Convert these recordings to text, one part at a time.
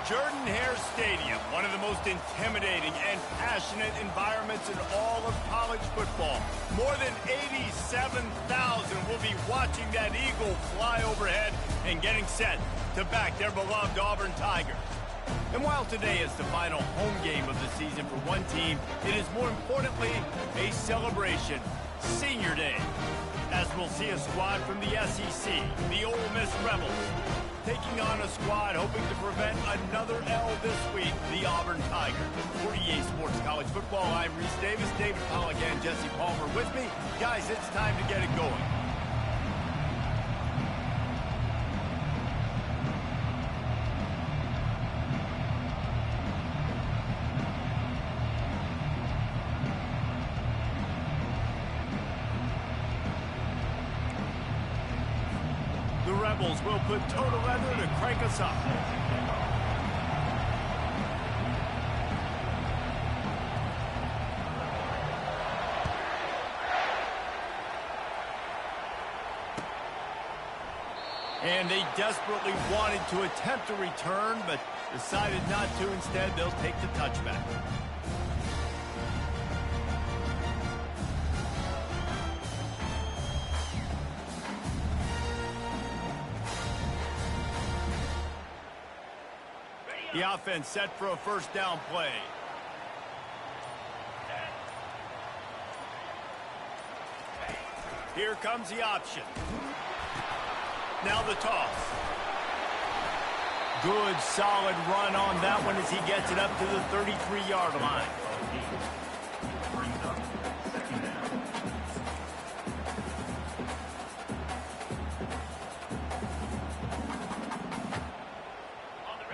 Jordan-Hare Stadium, one of the most intimidating and passionate environments in all of college football. More than 87,000 will be watching that eagle fly overhead and getting set to back their beloved Auburn Tigers. And while today is the final home game of the season for one team, it is more importantly a celebration, Senior Day, as we'll see a squad from the SEC, the Ole Miss Rebels, taking on a squad hoping to prevent another L this week, the Auburn Tigers. For EA Sports College Football, I'm Reese Davis, David Pollock, and Jesse Palmer with me. Guys, it's time to get it going. The Rebels will put total leather to crank us up. And they desperately wanted to attempt a return, but decided not to. Instead, they'll take the touchback. The offense set for a first down play. Here comes the option. Now the toss. Good, solid run on that one as he gets it up to the 33-yard line.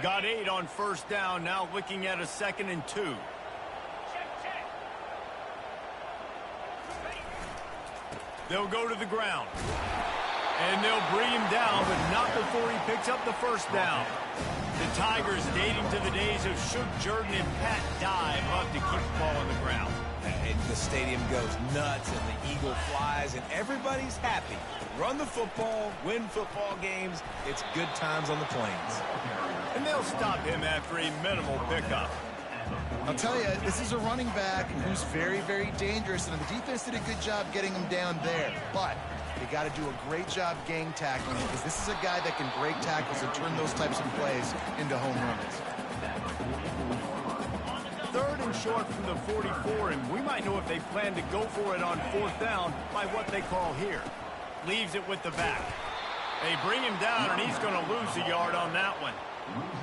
Got 8 on first down, now looking at a 2nd and 2. They'll go to the ground. And they'll bring him down, but not before he picks up the first down. The Tigers, dating to the days of Shook Jordan and Pat Dye, love to keep the ball on the ground. And the stadium goes nuts, and the eagle flies, and everybody's happy. Run the football, win football games. It's good times on the plains. And they'll stop him after a minimal pickup. I'll tell you, this is a running back who's very, very dangerous, and the defense did a good job getting him down there. But they got to do a great job gang tackling because this is a guy that can break tackles and turn those types of plays into home runs. 3rd and short from the 44, and we might know if they plan to go for it on 4th down by what they call here. Leaves it with the back. They bring him down, and he's going to lose a yard on that one.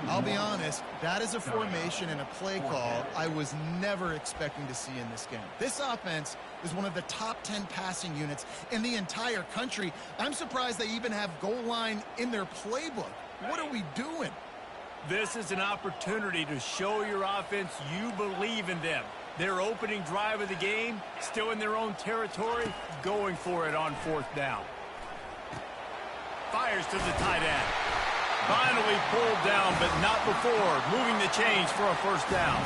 I'll be honest, that is a formation and a play call I was never expecting to see in this game. This offense is one of the top 10 passing units in the entire country. I'm surprised they even have goal line in their playbook. What are we doing? This is an opportunity to show your offense you believe in them. Their opening drive of the game, still in their own territory, going for it on 4th down. Fires to the tight end. Finally pulled down, but not before moving the chains for a first down.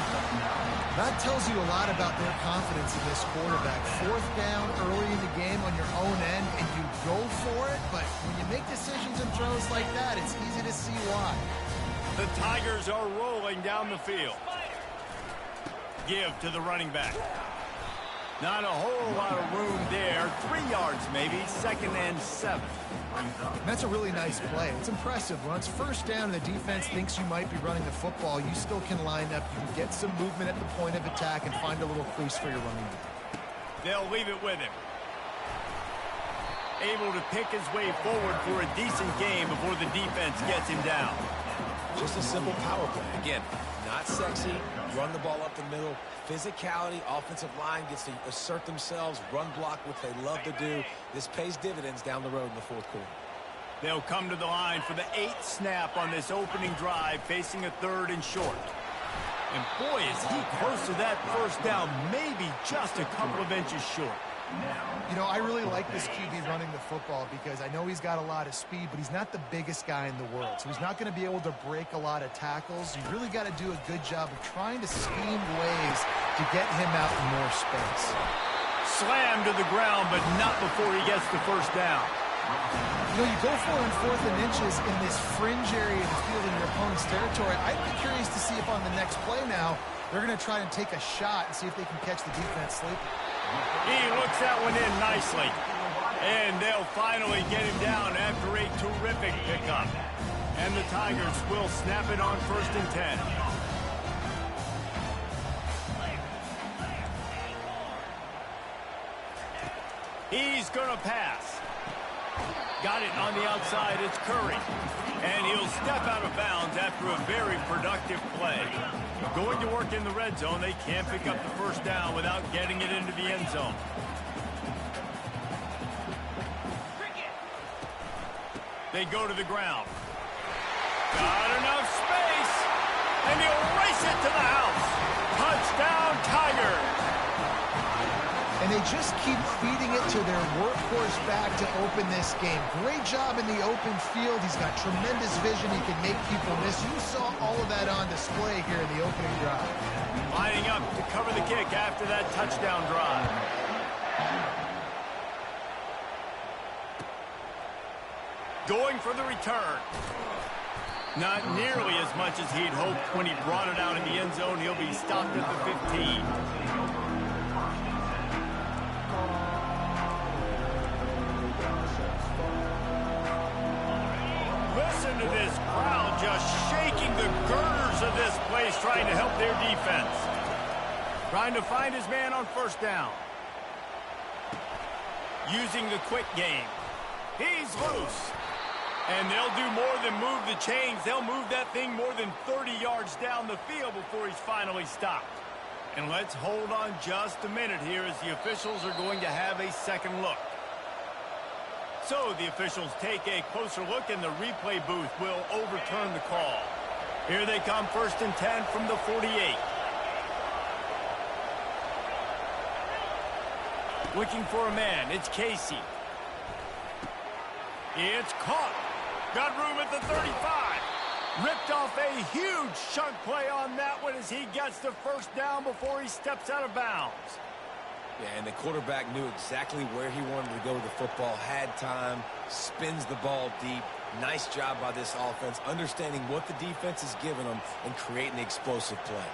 That tells you a lot about their confidence in this quarterback. 4th down early in the game on your own end, and you go for it, but when you make decisions and throws like that, it's easy to see why. The Tigers are rolling down the field. Give to the running back. Not a whole lot of room there. 3 yards maybe, 2nd and 7. That's a really nice play. It's impressive. Once first down and the defense thinks you might be running the football, you still can line up. You can get some movement at the point of attack and find a little crease for your running back. They'll leave it with him. Able to pick his way forward for a decent game before the defense gets him down. Just a simple power play. Again, not sexy. Run the ball up the middle. Physicality, offensive line gets to assert themselves, run block, which they love to do. This pays dividends down the road in the 4th quarter. They'll come to the line for the 8th snap on this opening drive, facing a 3rd and short. And boy, is he close to that first down, maybe just a couple of inches short. You know, I really like this QB running the football because I know he's got a lot of speed, but he's not the biggest guy in the world. So he's not going to be able to break a lot of tackles. You really got to do a good job of trying to scheme ways to get him out in more space. Slammed to the ground, but not before he gets the first down. You know, you go for it on 4th and inches in this fringe area of the field in your opponent's territory. I'd be curious to see if on the next play now, they're going to try and take a shot and see if they can catch the defense sleeping. He looks that one in nicely. And they'll finally get him down after a terrific pickup. And the Tigers will snap it on 1st and 10. He's going to pass. Got it on the outside. It's Curry. And he'll step out of bounds after a very productive play. Going to work in the red zone. They can't pick up the first down without getting it into the end zone. They go to the ground. Got enough space. And he'll race it to the house. Touchdown, Tigers. And they just keep feeding it to their workhorse back to open this game. Great job in the open field. He's got tremendous vision. He can make people miss. You saw all of that on display here in the opening drive. Lining up to cover the kick after that touchdown drive. Going for the return. Not nearly as much as he'd hoped when he brought it out in the end zone. He'll be stopped at the 15. Listen to this crowd just shaking the girders of this place, trying to help their defense. Trying to find his man on 1st down. Using the quick game. He's loose. And they'll do more than move the chains. They'll move that thing more than 30 yards down the field before he's finally stopped. And let's hold on just a minute here as the officials are going to have a second look. So the officials take a closer look, and the replay booth will overturn the call. Here they come, 1st and 10 from the 48. Looking for a man. It's Casey. It's caught. Got room at the 35. Ripped off a huge chunk play on that one as he gets the 1st down before he steps out of bounds. Yeah, and the quarterback knew exactly where he wanted to go with the football, had time, spins the ball deep. Nice job by this offense, understanding what the defense is giving them and creating the explosive play.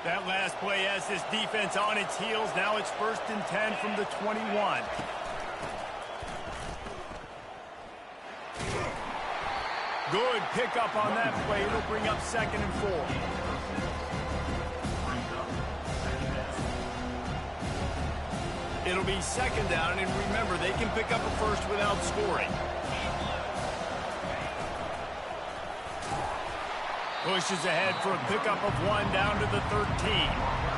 That last play has this defense on its heels. Now it's 1st and 10 from the 21. Good pickup on that play. It'll bring up 2nd and 4. It'll be 2nd down, and remember, they can pick up a first without scoring. Pushes ahead for a pickup of 1 down to the 13.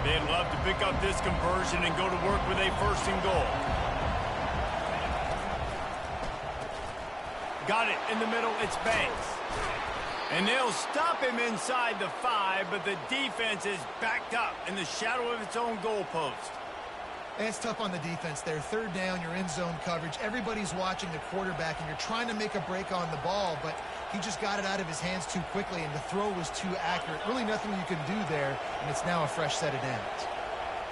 They'd love to pick up this conversion and go to work with a 1st and goal. Got it in the middle. It's Banks. And they'll stop him inside the 5, but the defense is backed up in the shadow of its own goalpost. And it's tough on the defense there. 3rd down, you're in zone coverage. Everybody's watching the quarterback, and you're trying to make a break on the ball, but he just got it out of his hands too quickly, and the throw was too accurate. Really nothing you can do there, and it's now a fresh set of downs.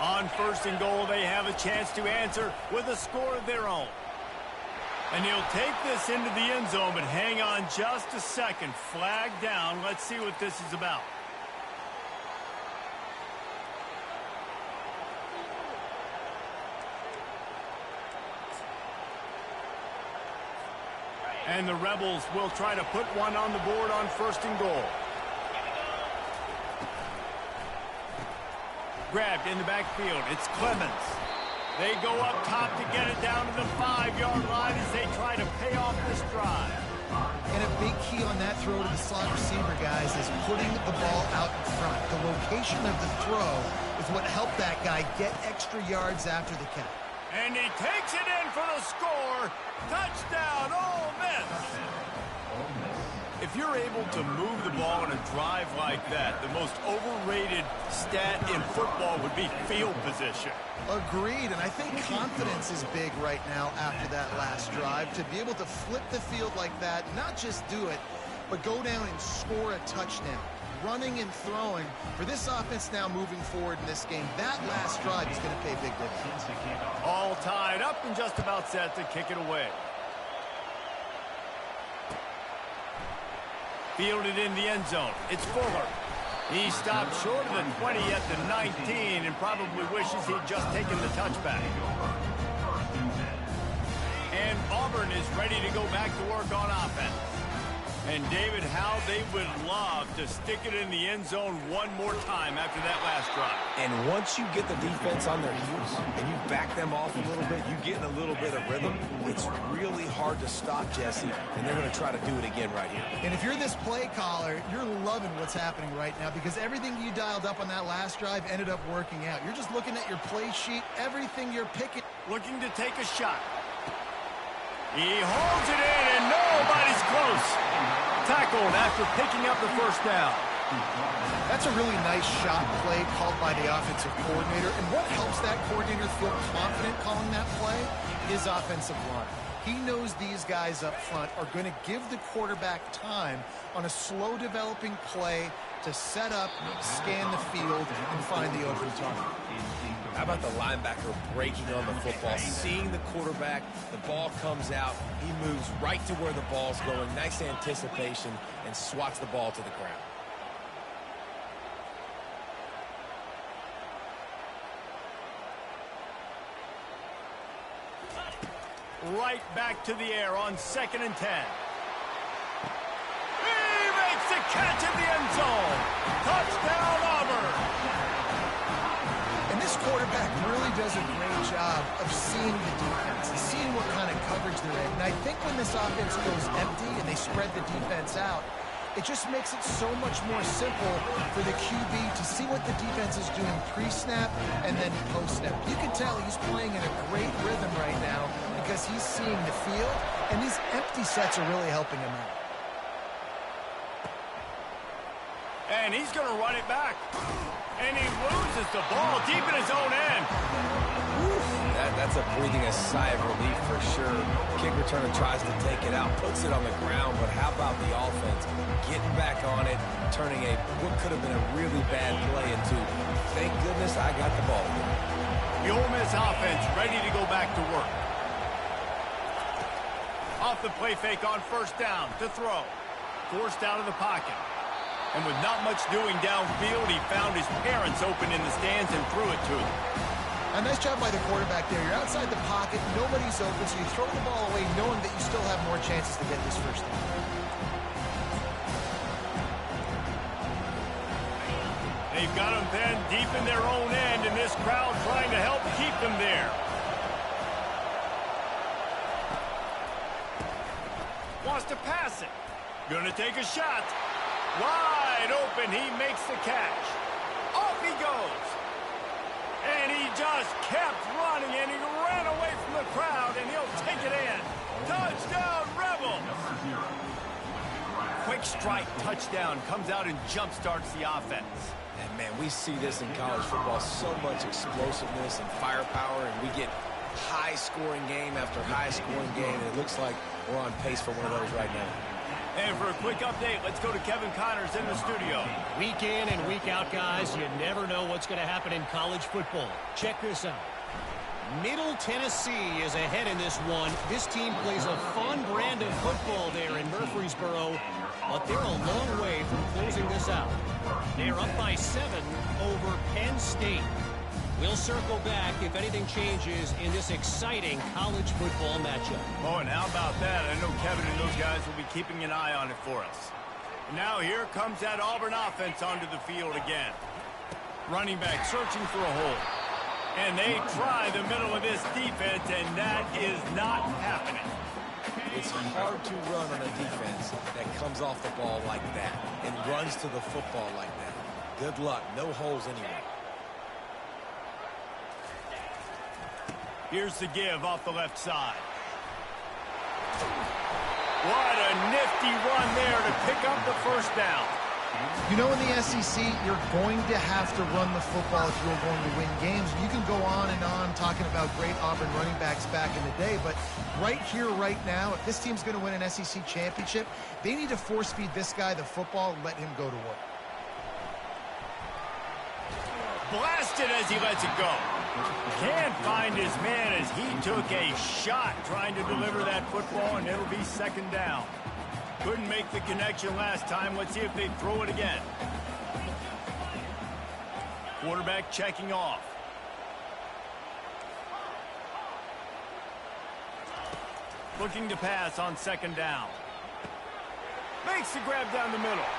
On 1st and goal, they have a chance to answer with a score of their own. And he'll take this into the end zone, but hang on just a second. Flag down. Let's see what this is about. And the Rebels will try to put one on the board on 1st and goal. Grabbed in the backfield. It's Clemens. They go up top to get it down to the 5-yard line as they try to pay off this drive. And a big key on that throw to the slot receiver, guys, is putting the ball out in front. The location of the throw is what helped that guy get extra yards after the catch. And he takes it in for the score. Touchdown, Ole Miss. If If you're able to move the ball on a drive like that, the most overrated stat in football would be field position. Agreed, and I think confidence is big right now after that last drive. To be able to flip the field like that, not just do it, but go down and score a touchdown. Running and throwing for this offense now moving forward in this game, that last drive is going to pay big dividends. All tied up and just about set to kick it away. Fielded in the end zone. It's Fuller. He stopped short of the 20 at the 19 and probably wishes he'd just taken the touchback. And Auburn is ready to go back to work on offense. And, David, how they would love to stick it in the end zone one more time after that last drive. And once you get the defense on their heels and you back them off a little bit, you get in a little bit of rhythm, it's really hard to stop, Jesse, and they're going to try to do it again right here. And if you're this play caller, you're loving what's happening right now because everything you dialed up on that last drive ended up working out. You're just looking at your play sheet, everything you're picking. Looking to take a shot. He holds it in, and nobody's close. Tackled after picking up the first down. That's a really nice shot play called by the offensive coordinator. And what helps that coordinator feel confident calling that play? His offensive line. He knows these guys up front are going to give the quarterback time on a slow developing play to set up, scan the field, and find the open target. How about the linebacker breaking on the football, seeing the quarterback, the ball comes out, he moves right to where the ball's going, nice anticipation, and swats the ball to the ground. Right back to the air on 2nd and 10. He makes the catch in the end zone. Touchdown, Auburn. And this quarterback really does a great job of seeing the defense and seeing what kind of coverage they're in. And I think when this offense goes empty and they spread the defense out, it just makes it so much more simple for the QB to see what the defense is doing pre-snap and then post-snap. You can tell he's playing in a great rhythm right now because he's seeing the field, and these empty sets are really helping him out. And he's going to run it back. And he loses the ball deep in his own end. That's a breathing a sigh of relief for sure. Kick returner tries to take it out, puts it on the ground, but how about the offense getting back on it, turning what could have been a really bad play into, thank goodness I got the ball. The Ole Miss offense ready to go back to work. Off the play fake on first down to throw. Forced out of the pocket. And with not much doing downfield, he found his parents open in the stands and threw it to them. A nice job by the quarterback there. You're outside the pocket, nobody's open, so you throw the ball away knowing that you still have more chances to get this first down. They've got them then deep in their own end, and this crowd trying to help keep them there. Wants to pass it. Gonna take a shot. Wide open, he makes the catch. Off he goes. And he just kept running, and he ran away from the crowd, and he'll take it in. Touchdown, Rebels! Quick strike touchdown comes out and jump-starts the offense. And, man, we see this in college football, so much explosiveness and firepower, and we get high-scoring game after high-scoring game, and it looks like we're on pace for one of those right now. And for a quick update, let's go to Kevin Connors in the studio. Week in and week out, guys, you never know what's going to happen in college football. Check this out. Middle Tennessee is ahead in this one. This team plays a fun brand of football there in Murfreesboro, but they're a long way from closing this out. They're up by 7 over Penn State. We'll circle back if anything changes in this exciting college football matchup. Oh, and how about that? I know Kevin and those guys will be keeping an eye on it for us. Now here comes that Auburn offense onto the field again. Running back searching for a hole. And they try the middle of this defense, and that is not happening. It's hard to run on a defense that comes off the ball like that and runs to the football like that. Good luck. No holes anywhere. Here's the give off the left side. What a nifty run there to pick up the first down. You know, in the SEC, you're going to have to run the football if you're going to win games. You can go on and on talking about great Auburn running backs back in the day, but right here, right now, if this team's going to win an SEC championship, they need to force-feed this guy the football and let him go to work. Blasted as he lets it go. Can't find his man as he took a shot trying to deliver that football, and it'll be second down. Couldn't make the connection last time. Let's see if they throw it again. Quarterback checking off. Looking to pass on second down. Makes the grab down the middle.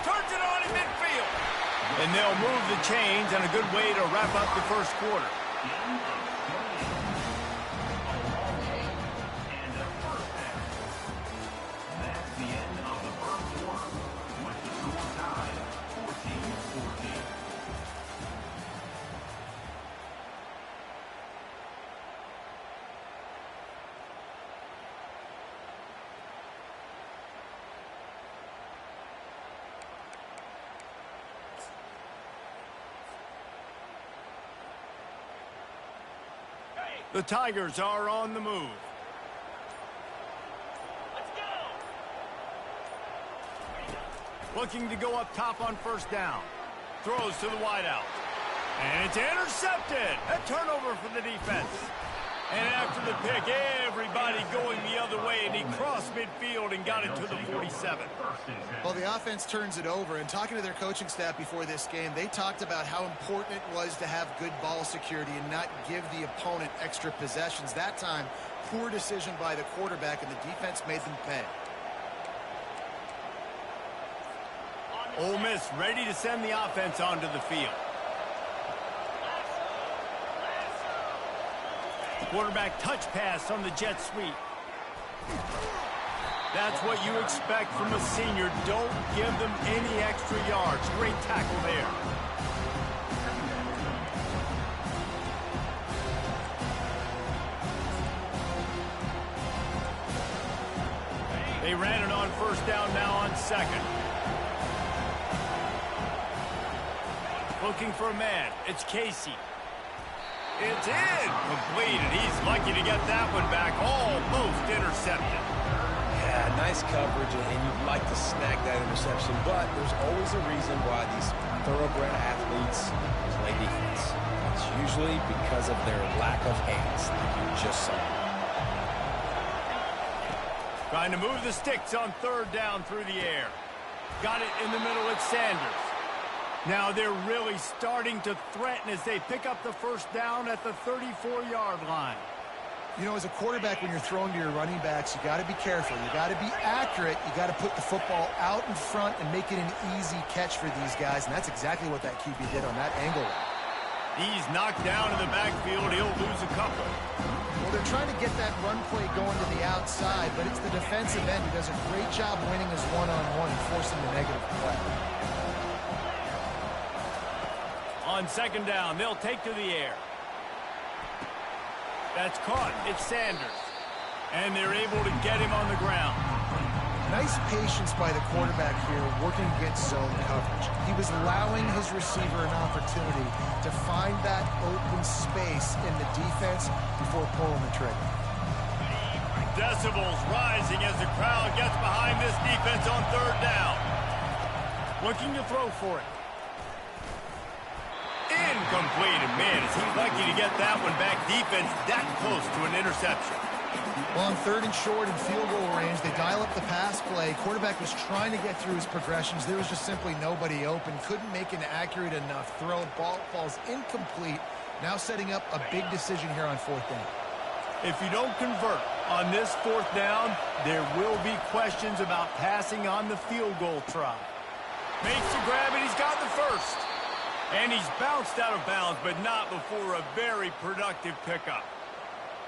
Turns it on in midfield. And they'll move the chains, and a good way to wrap up the first quarter. The Tigers are on the move. Let's go. Looking to go up top on first down. Throws to the wideout. And it's intercepted. A turnover for the defense. And after the pick, everybody going the other way, and he crossed midfield and got it to the 47. Well, the offense turns it over, and talking to their coaching staff before this game, they talked about how important it was to have good ball security and not give the opponent extra possessions. That time, poor decision by the quarterback, and the defense made them pay. Ole Miss ready to send the offense onto the field. Quarterback touch pass on the jet sweep. That's what you expect from a senior. Don't give them any extra yards. Great tackle there. They ran it on first down, now on second. Looking for a man. It's Casey. It's in. Completed. He's lucky to get that one back. Almost intercepted. Yeah, nice coverage, and you'd like to snag that interception, but there's always a reason why these thoroughbred athletes play defense. It's usually because of their lack of hands, like you just saw. Trying to move the sticks on third down through the air. Got it in the middle at Sanders. Now they're really starting to threaten as they pick up the first down at the 34-yard line. You know, as a quarterback, when you're throwing to your running backs, you got to be careful. You got to be accurate. You got to put the football out in front and make it an easy catch for these guys, and that's exactly what that QB did on that angle. He's knocked down in the backfield. He'll lose a couple. Well, they're trying to get that run play going to the outside, but it's the defensive end who does a great job winning his one-on-one and forcing the negative play. On second down, they'll take to the air. That's caught. It's Sanders. And they're able to get him on the ground. Nice patience by the quarterback here working against zone coverage. He was allowing his receiver an opportunity to find that open space in the defense before pulling the trigger. Decibels rising as the crowd gets behind this defense on third down. Looking to throw for it. Incomplete. And man, is he lucky to get that one back. Defense that close to an interception. Well, on third and short and field goal range, they dial up the pass play. Quarterback was trying to get through his progressions. There was just simply nobody open. Couldn't make an accurate enough throw. Ball falls incomplete. Now setting up a big decision here on fourth down. If you don't convert on this fourth down, there will be questions about passing on the field goal try. Makes the grab, and he's got the first. And he's bounced out of bounds, but not before a very productive pickup.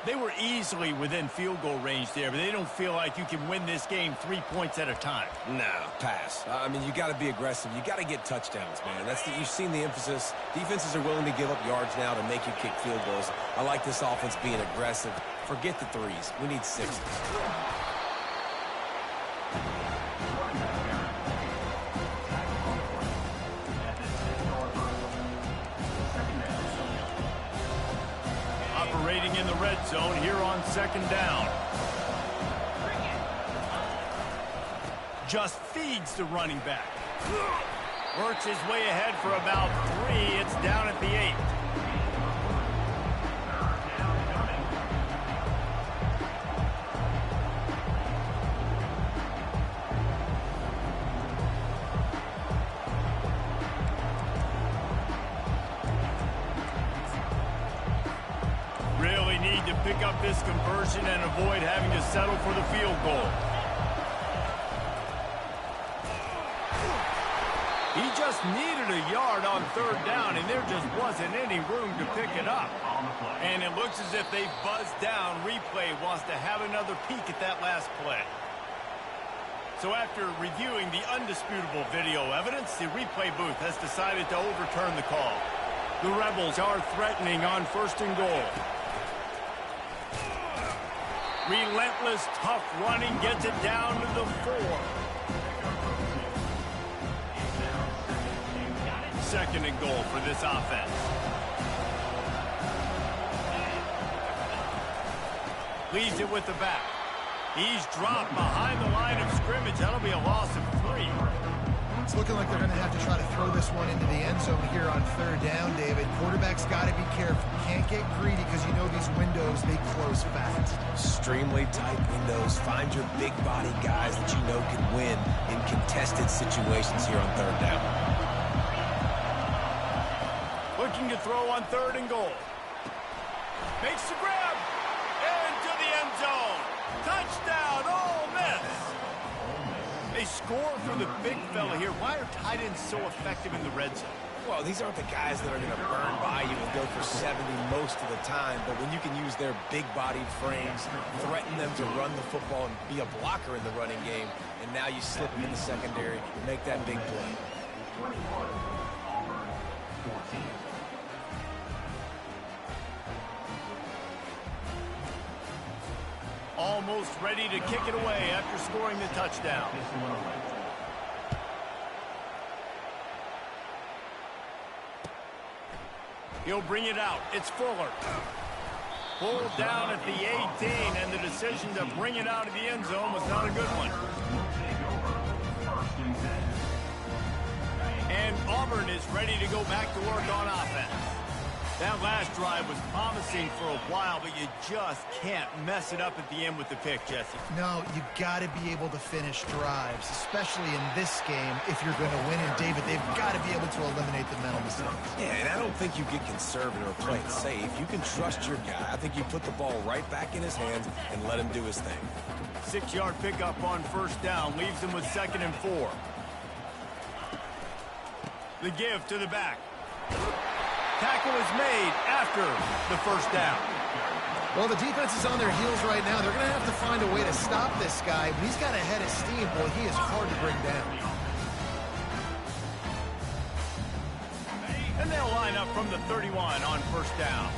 They were easily within field goal range there, but they don't feel like you can win this game 3 points at a time. No, pass. I mean, you got to be aggressive. You got to get touchdowns, man. You've seen the emphasis. Defenses are willing to give up yards now to make you kick field goals. I like this offense being aggressive. Forget the threes. We need sixes. running in the red zone here on second down. Just feeds the running back. Works his way ahead for about 3. It's down at the 8. Really need to pick up this conversion and avoid having to settle for the field goal. He just needed a yard on third down, and there just wasn't any room to pick it up. And it looks as if they buzzed down. Replay wants to have another peek at that last play. So after reviewing the undisputable video evidence, the replay booth has decided to overturn the call. The Rebels are threatening on first and goal. Relentless, tough running gets it down to the 4. Second and goal for this offense. Leaves it with the back. He's dropped behind the line of scrimmage. That'll be a loss of 3. It's looking like they're going to have to try to throw this one into the end zone here on third down, David. Quarterback's got to be careful. Can't get greedy because you know these windows, they close fast. Extremely tight windows. Find your big body guys that you know can win in contested situations here on third down. Looking to throw on third and goal. Makes the grab. Into the end zone. Touchdown, Ole Miss. They score for the big fella here. Why are tight ends so effective in the red zone? Well, these aren't the guys that are going to burn by you and go for 70 most of the time, but when you can use their big-bodied frames, threaten them to run the football and be a blocker in the running game, and now you slip them in the secondary and make that big play. Almost ready to kick it away after scoring the touchdown. He'll bring it out. It's Fuller. Pulled down at the 18, and the decision to bring it out of the end zone was not a good one. And Auburn is ready to go back to work on offense. That last drive was promising for a while, but you just can't mess it up at the end with the pick, Jesse. No, you got to be able to finish drives, especially in this game if you're going to win. And, David, they've got to be able to eliminate the mental mistakes. Yeah, and I don't think you get conservative or play it safe. You can trust your guy. I think you put the ball right back in his hands and let him do his thing. 6-yard pickup on first down leaves him with 2nd and 4. The give to the back. Tackle is made after the first down. Well, the defense is on their heels right now. They're going to have to find a way to stop this guy. But he's got a head of steam. Boy, he is hard to bring down. And they'll line up from the 31 on first down.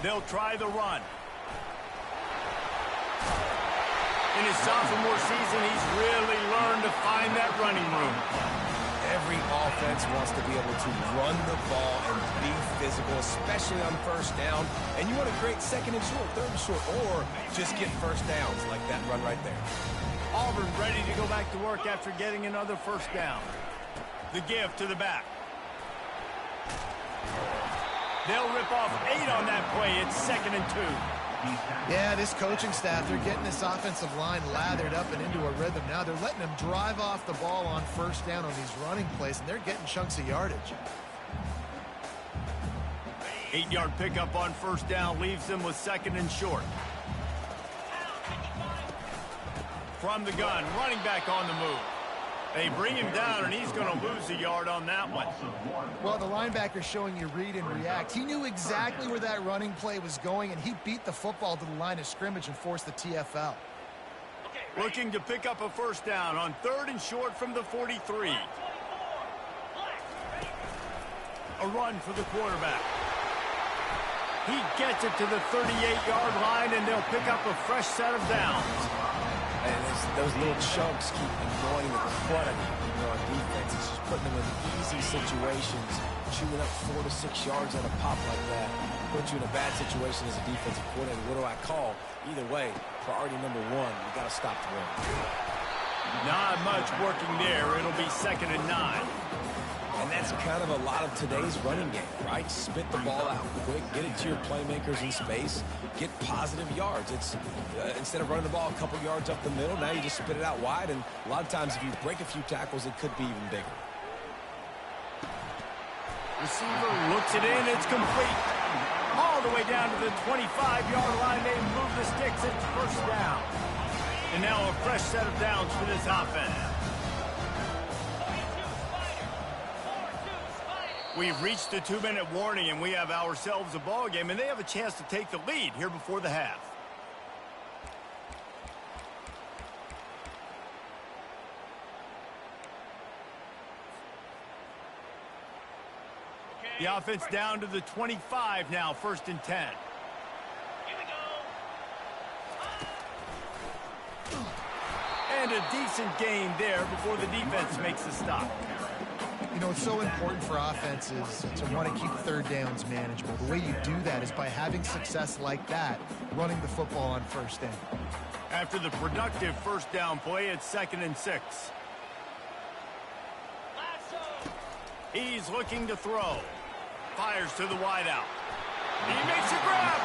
They'll try the run. In his sophomore season, he's really learned to find that running room. Every offense wants to be able to run the ball and be physical, especially on first down. And you want to create 2nd and short, 3rd and short, or just get first downs like that run right there. Auburn ready to go back to work after getting another first down. The give to the back. They'll rip off 8 on that play. It's 2nd and 2. Yeah, this coaching staff, they're getting this offensive line lathered up and into a rhythm now. They're letting them drive off the ball on first down on these running plays, and they're getting chunks of yardage. 8-yard pickup on first down leaves them with 2nd and short. From the gun, running back on the move. They bring him down, and he's going to lose a yard on that one. Well, the linebacker's showing you read and react. He knew exactly where that running play was going, and he beat the football to the line of scrimmage and forced the TFL. Looking to pick up a first down on 3rd and short from the 43. A run for the quarterback. He gets it to the 38-yard line, and they'll pick up a fresh set of downs. And those little chunks keep annoying the crud out of you on defense. It's just putting them in easy situations, chewing up 4 to 6 yards at a pop like that. Put you in a bad situation as a defensive coordinator. What do I call? Either way, priority number one, you got to stop the run. Not much working there. It'll be 2nd and 9. And that's kind of a lot of today's running game, right? Spit the ball out quick, get it to your playmakers in space, get positive yards. It's instead of running the ball a couple yards up the middle, now you just spit it out wide, and a lot of times if you break a few tackles, it could be even bigger. Receiver looks it in. It's complete. All the way down to the 25-yard line. They move the sticks. It's 1st down. And now a fresh set of downs for this offense. We've reached the 2-minute warning, and we have ourselves a ball game, and they have a chance to take the lead here before the half. The offense down to the 25 now, 1st and 10. And a decent gain there before the defense makes the stop. You know, it's so important for offenses to want to keep 3rd downs manageable. The way you do that is by having success like that, running the football on 1st down. After the productive 1st down play, it's 2nd and 6. He's looking to throw. Fires to the wideout. He makes a grab.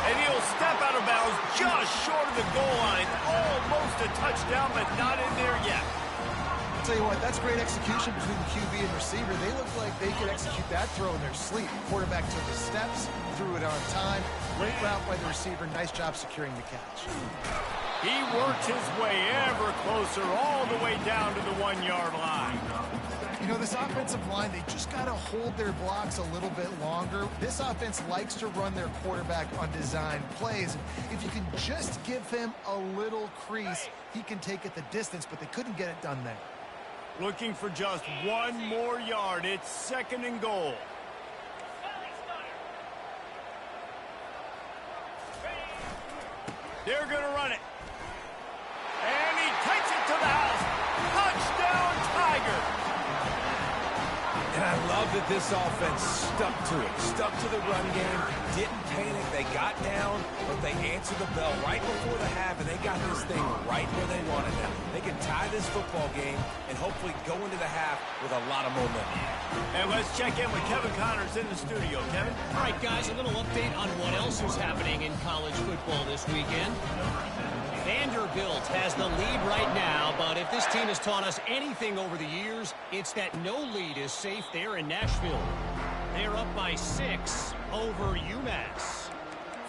And he'll step out of bounds just short of the goal line. Almost a touchdown, but not in there yet. I'll tell you what, that's great execution between the QB and receiver. They look like they could execute that throw in their sleep. Quarterback took the steps, threw it on time. Great route by the receiver. Nice job securing the catch. He works his way ever closer all the way down to the 1-yard line. You know, this offensive line, they just got to hold their blocks a little bit longer. This offense likes to run their quarterback on design plays. If you can just give him a little crease, he can take it the distance, but they couldn't get it done there. Looking for just 1 more yard. It's 2nd and goal. They're going to run it. And he takes it to the house. Touchdown, Tiger. And I love that this offense stuck to it, stuck to the run game, didn't panic. They got down, but they answered the bell right before the half, and they got this thing right where they wanted them. They can tie this football game and hopefully go into the half with a lot of momentum. And let's check in with Kevin Connors in the studio. Kevin? All right, guys, a little update on what else is happening in college football this weekend. Vanderbilt has the lead right now, but if this team has taught us anything over the years, it's that no lead is safe there in Nashville. They're up by 6 over UMass.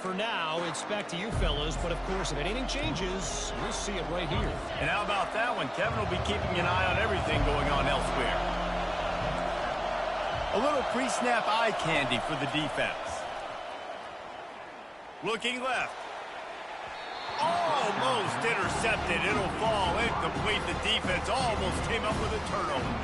For now, it's back to you fellas, but of course, if anything changes, we'll see it right here. And how about that one? Kevin will be keeping an eye on everything going on elsewhere. A little pre-snap eye candy for the defense. Looking left. Almost intercepted. It'll fall incomplete. The defense almost came up with a turnover.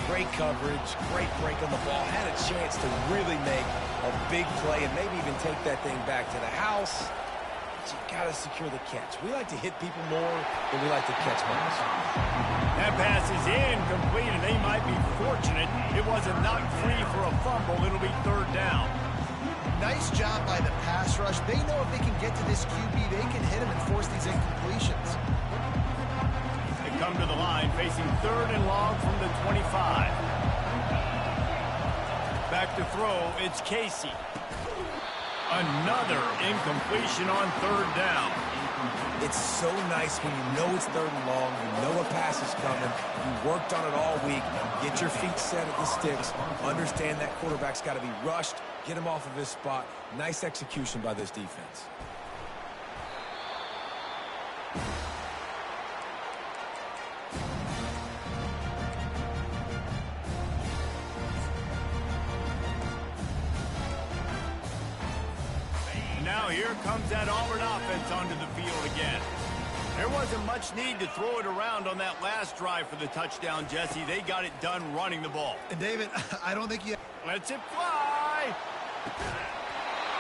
Great coverage, great break on the ball. Had a chance to really make a big play and maybe even take that thing back to the house. But you got to secure the catch. We like to hit people more than we like to catch balls. That pass is incomplete, and they might be fortunate it wasn't knocked free for a fumble. It'll be 3rd down. Nice job by the pass rush. They know if they can get to this QB, they can hit him and force these incompletions. They come to the line, facing 3rd and long from the 25. Back to throw, it's Casey. Another incompletion on 3rd down. It's so nice when you know it's 3rd and long, you know a pass is coming, you worked on it all week, get your feet set at the sticks, understand that quarterback's got to be rushed, get him off of his spot. Nice execution by this defense. Now here comes that Auburn offense onto the field again. There wasn't much need to throw it around on that last drive for the touchdown, Jesse. They got it done running the ball. And David, I don't think you... Lets it fly.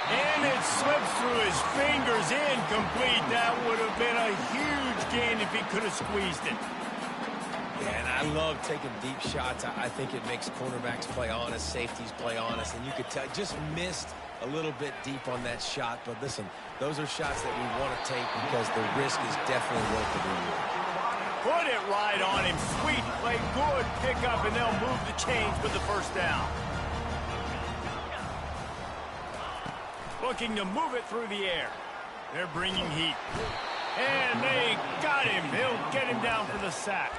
And it slips through his fingers, incomplete. That would have been a huge gain if he could have squeezed it. Yeah, and I love taking deep shots. I think it makes cornerbacks play honest, safeties play honest, and you could tell just missed a little bit deep on that shot. But listen, those are shots that we want to take because the risk is definitely worth the reward. Put it right on him. Sweet play, good pickup, and they'll move the chains with the first down. Looking to move it through the air. They're bringing heat. And they got him. He'll get him down for the sack.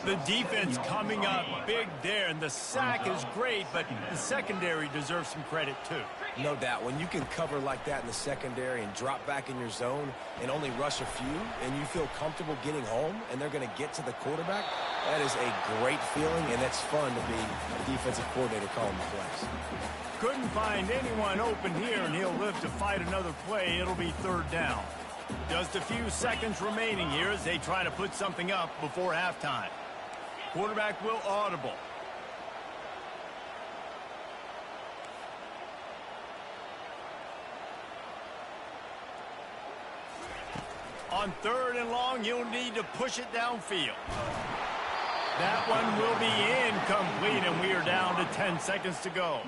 The defense coming up big there, and the sack is great, but the secondary deserves some credit too. No doubt. When you can cover like that in the secondary and drop back in your zone and only rush a few, and you feel comfortable getting home, and they're going to get to the quarterback, that is a great feeling, and it's fun to be a defensive coordinator calling the plays. Couldn't find anyone open here, and he'll live to fight another play. It'll be third down. Just a few seconds remaining here as they try to put something up before halftime. Quarterback will audible. On third and long, you'll need to push it downfield. That one will be incomplete, and we are down to 10 seconds to go.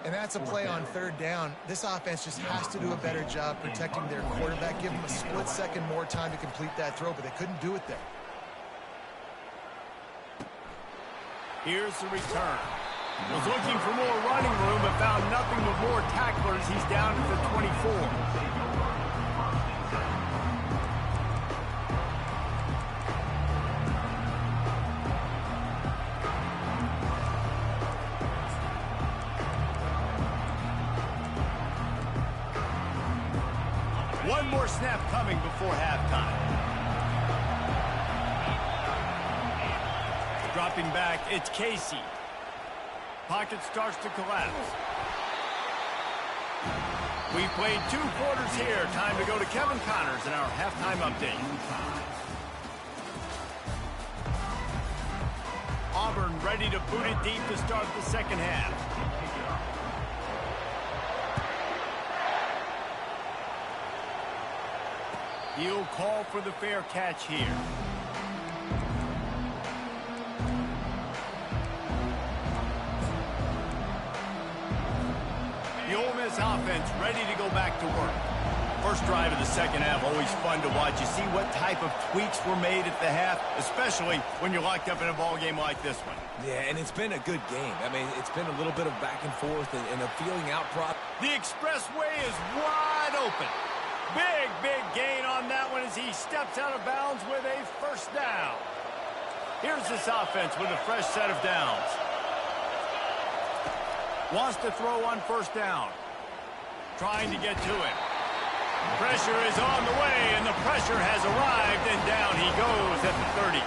And that's a play on third down. This offense just has to do a better job protecting their quarterback. Give them a split second more time to complete that throw, but they couldn't do it there. Here's the return. Was looking for more running room, but found nothing but more tacklers. He's down at the 24. One more snap coming before halftime. Dropping back, it's Casey. Pocket starts to collapse. We've played 2 quarters here. Time to go to Kevin Connors in our halftime update. Auburn ready to boot it deep to start the second half. He'll call for the fair catch here. The Ole Miss offense ready to go back to work. First drive of the second half, always fun to watch. You see what type of tweaks were made at the half, especially when you're locked up in a ball game like this one. Yeah, and it's been a good game. I mean, it's been a little bit of back and forth and a feeling out process. The expressway is wide open. Big gain on that one as he steps out of bounds with a first down. Here's this offense with a fresh set of downs. Wants to throw on first down. Trying to get to it. Pressure is on the way, and the pressure has arrived, and down he goes at the 30.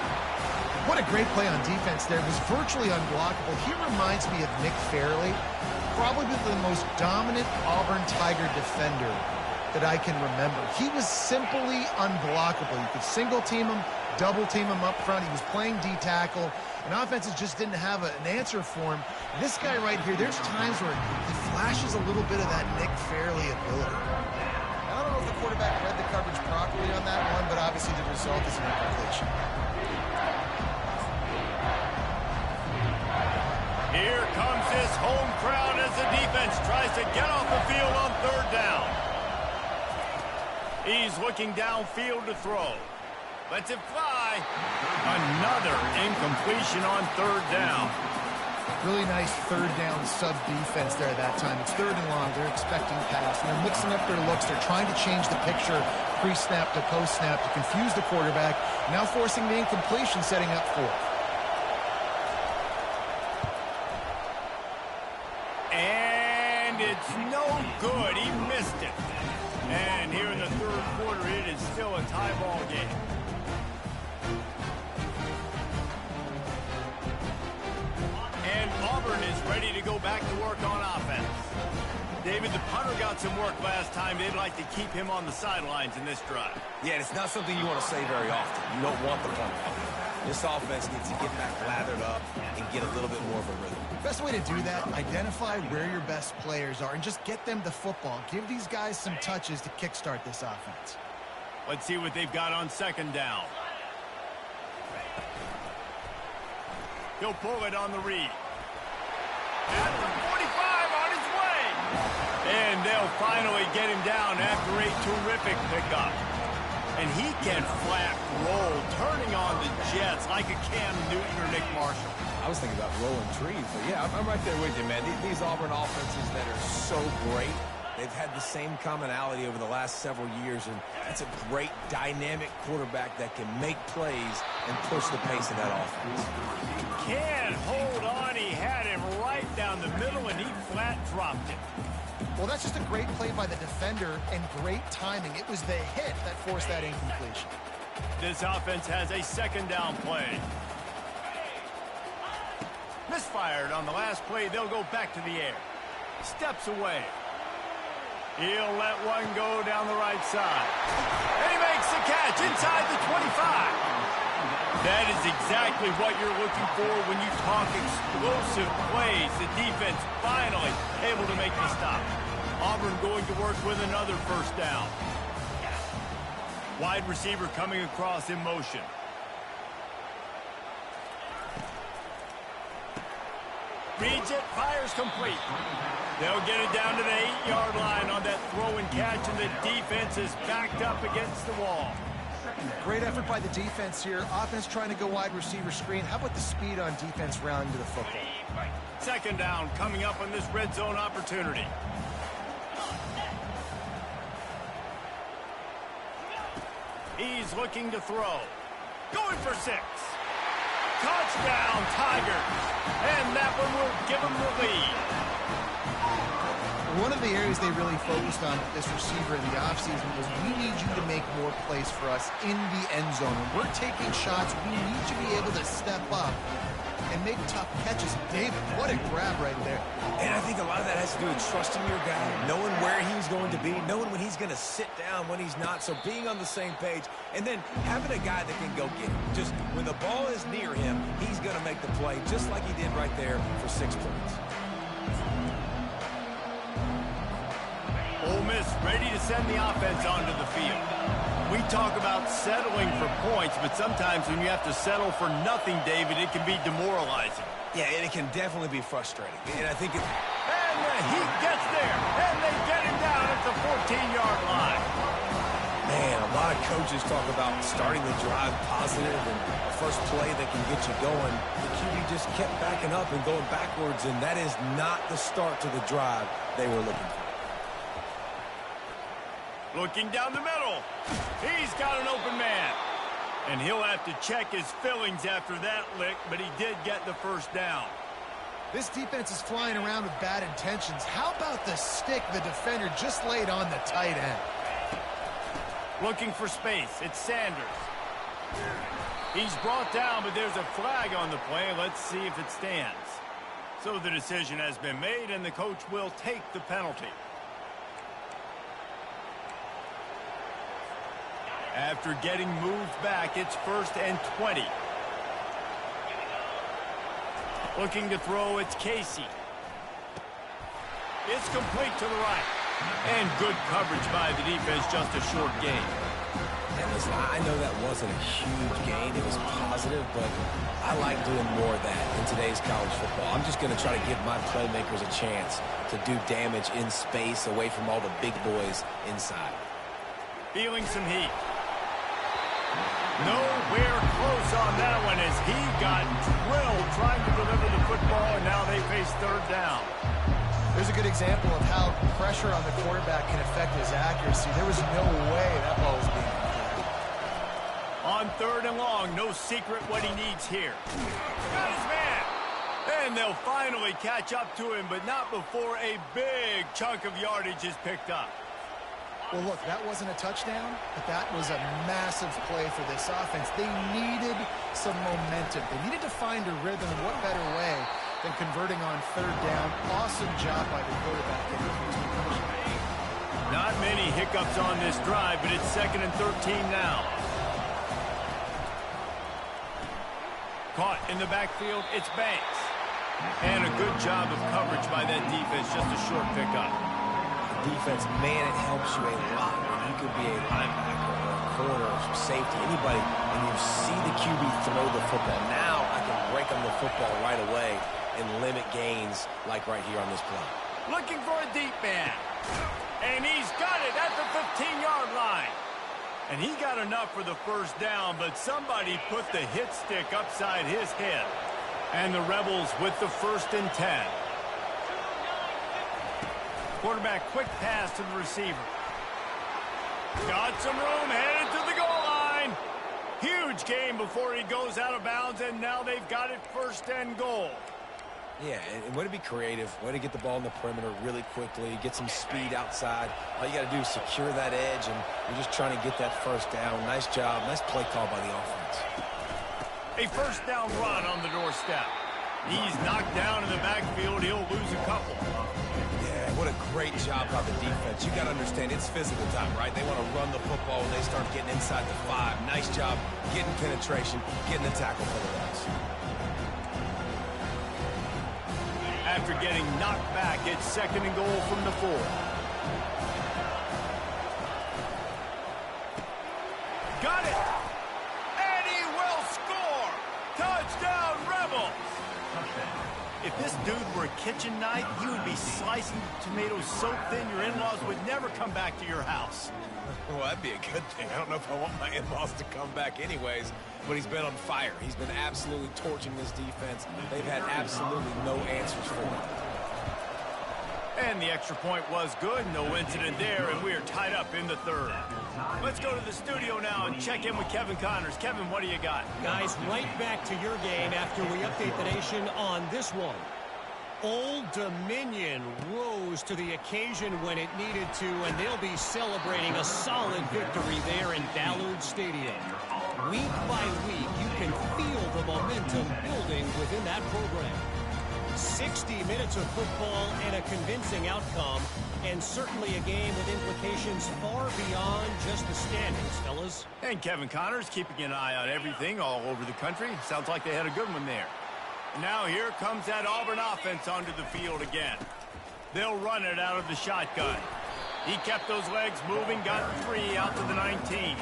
What a great play on defense there. It was virtually unblockable. He reminds me of Nick Fairley, probably the most dominant Auburn Tiger defender that I can remember. He was simply unblockable. You could single team him, double team him up front. He was playing D-tackle, and offenses just didn't have an answer for him. This guy right here, there's times where he flashes a little bit of that Nick Fairley ability. I don't know if the quarterback read the coverage properly on that one, but obviously the result is an incompletion. Here comes this home crowd as the defense tries to get off the field on third down. He's looking downfield to throw. Lets it fly. Another incompletion on third down. Really nice third down sub-defense there at that time. It's third and long. They're expecting pass. And they're mixing up their looks. They're trying to change the picture pre-snap to post-snap to confuse the quarterback. Now forcing the incompletion, setting up fourth. And it's no good. He missed it. And here in the third quarter, it is still a tie ball game. And Auburn is ready to go back to work on offense. David, the punter got some work last time. They'd like to keep him on the sidelines in this drive. Yeah, it's not something you want to say very often. You don't want the punter. This offense needs to get back lathered up and get a little bit more of a rhythm. Best way to do that, identify where your best players are and just get them the football. Give these guys some touches to kickstart this offense. Let's see what they've got on second down. He'll pull it on the read. At the 45 on his way. And they'll finally get him down after a terrific pickup. And he can flat roll, turning on the Jets like a Cam Newton or Nick Marshall. I was thinking about rolling trees, but yeah, I'm right there with you, man. These Auburn offenses that are so great, they've had the same commonality over the last several years, and that's a great dynamic quarterback that can make plays and push the pace of that offense. Can't hold on. He had him right down the middle, and he flat dropped it. Well, that's just a great play by the defender and great timing. It was the hit that forced that incompletion. This offense has a second down play. Misfired on the last play. They'll go back to the air. Steps away. He'll let one go down the right side. And he makes the catch inside the 25. That is exactly what you're looking for when you talk explosive plays. The defense finally able to make the stop. Auburn going to work with another first down. Wide receiver coming across in motion. Reads it, fires complete. They'll get it down to the 8-yard line on that throw and catch, and the defense is backed up against the wall. Great effort by the defense here. Offense trying to go wide receiver screen. How about the speed on defense rounding to the football? Second down coming up on this red zone opportunity. He's looking to throw. Going for 6. Touchdown, Tigers. And that one will give them the lead. One of the areas they really focused on with this receiver in the offseason was we need you to make more plays for us in the end zone. When we're taking shots, we need you to be able to step up and make tough catches. David, what a grab right there. And I think a lot of that has to do with trusting your guy, knowing where he's going to be, knowing when he's going to sit down, when he's not. So being on the same page, and then having a guy that can go get him. Just when the ball is near him, he's going to make the play, just like he did right there for 6 points. Ole Miss ready to send the offense onto the field. We talk about settling for points, but sometimes when you have to settle for nothing, David, it can be demoralizing. Yeah, and it can definitely be frustrating. And I think And he gets there, and they get him down at the 14-yard line. Man, a lot of coaches talk about starting the drive positive and the first play that can get you going. The QB just kept backing up and going backwards, and that is not the start to the drive they were looking for. Looking down the middle. He's got an open man. And he'll have to check his fillings after that lick, but he did get the first down. This defense is flying around with bad intentions. How about the stick the defender just laid on the tight end? Looking for space. It's Sanders. He's brought down, but there's a flag on the play. Let's see if it stands. So the decision has been made, and the coach will take the penalty. After getting moved back, it's 1st and 20. Looking to throw, it's Casey. It's complete to the right. And good coverage by the defense, just a short gain. And listen, I know that wasn't a huge gain. It was positive, but I like doing more of that in today's college football. I'm just going to try to give my playmakers a chance to do damage in space away from all the big boys inside. Feeling some heat. Nowhere close on that one as he got drilled trying to deliver the football, and now they face 3rd down. There's a good example of how pressure on the quarterback can affect his accuracy. There was no way that ball was being completed. On 3rd and long, no secret what he needs here. Got his man. And they'll finally catch up to him, but not before a big chunk of yardage is picked up. Well, look, that wasn't a touchdown, but that was a massive play for this offense. They needed some momentum. They needed to find a rhythm, and what better way than converting on 3rd down. Awesome job by the quarterback. Not many hiccups on this drive, but it's 2nd and 13 now. Caught in the backfield, it's Banks. And a good job of coverage by that defense, just a short pickup. Defense, man, it helps you a lot when you could be a linebacker or a corner or some safety, anybody, and you see the QB throw the football. Now I can break on the football right away and limit gains like right here on this play. Looking for a deep man. And he's got it at the 15-yard line. And he got enough for the first down, but somebody put the hit stick upside his head. And the Rebels with the 1st and 10. Quarterback, quick pass to the receiver. Got some room, headed to the goal line. Huge gain before he goes out of bounds, and now they've got it 1st and goal. Yeah, and way to be creative, way to get the ball in the perimeter really quickly, get some speed outside. All you got to do is secure that edge, and you're just trying to get that first down. Nice job, nice play call by the offense. A 1st down run on the doorstep. He's knocked down in the backfield. He'll lose a couple. Yeah, what a great job by the defense. You got to understand, it's physical time, right? They want to run the football when they start getting inside the 5. Nice job getting penetration, getting the tackle for the loss. After getting knocked back, it's 2nd and goal from the 4. Got it! And he will score! Touchdown, Rebels! If this dude were a kitchen knife, he would be slicing tomatoes so thin your in-laws would never come back to your house. Well, that'd be a good thing. I don't know if I want my in-laws to come back anyways, but he's been on fire. He's been absolutely torching this defense. They've had absolutely no answers for him. And the extra point was good. No incident there, and we are tied up in the 3rd. Let's go to the studio now and check in with Kevin Connors. Kevin, what do you got? Guys, right back to your game after we update the nation on this one. Old Dominion rose to the occasion when it needed to, and they'll be celebrating a solid victory there in Ballard Stadium. Week by week, you can feel the momentum building within that program. 60 minutes of football and a convincing outcome, and certainly a game with implications far beyond just the standings, fellas. And Kevin Connors keeping an eye on everything all over the country. Sounds like they had a good one there. Now here comes that Auburn offense onto the field again. They'll run it out of the shotgun. He kept those legs moving, got 3 out to the 19.